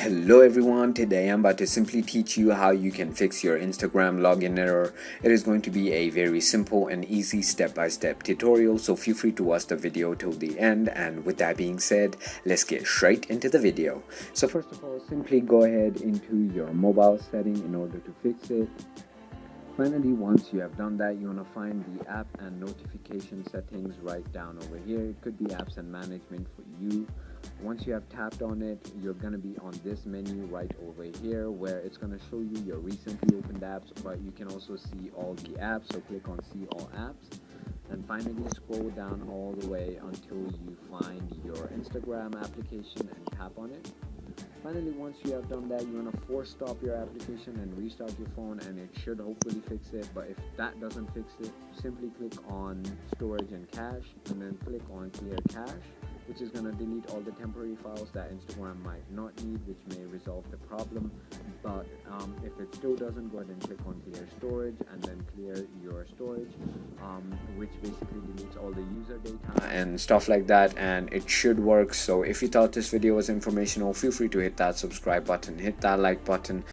Hello everyone, today I'm about to simply teach you how you can fix your Instagram login error. It is going to be a very simple and easy step-by-step tutorial, so feel free to watch the video till the end. And with that being said, let's get straight into the video. So first of all, simply go ahead into your mobile setting in order to fix it. Finally, once you have done that, you want to find the app and notification settings right down over here. It could be apps and management for you. Once you have tapped on it, you're going to be on this menu right over here where it's going to show you your recently opened apps, but you can also see all the apps. So click on see all apps and finally scroll down all the way until you find your Instagram application and tap on it. Finally, once you have done that, you want to force stop your application and restart your phone, and it should hopefully fix it. But if that doesn't fix it, simply click on storage and cache and then click on clear cache, which is going to delete all the temporary files that Instagram might not need, which may resolve the problem. But if it still doesn't, go ahead and click on clear storage and then clear your storage, which basically deletes all the user data and stuff like that, and it should work. So if you thought this video was informational, feel free to hit that subscribe button, hit that like button.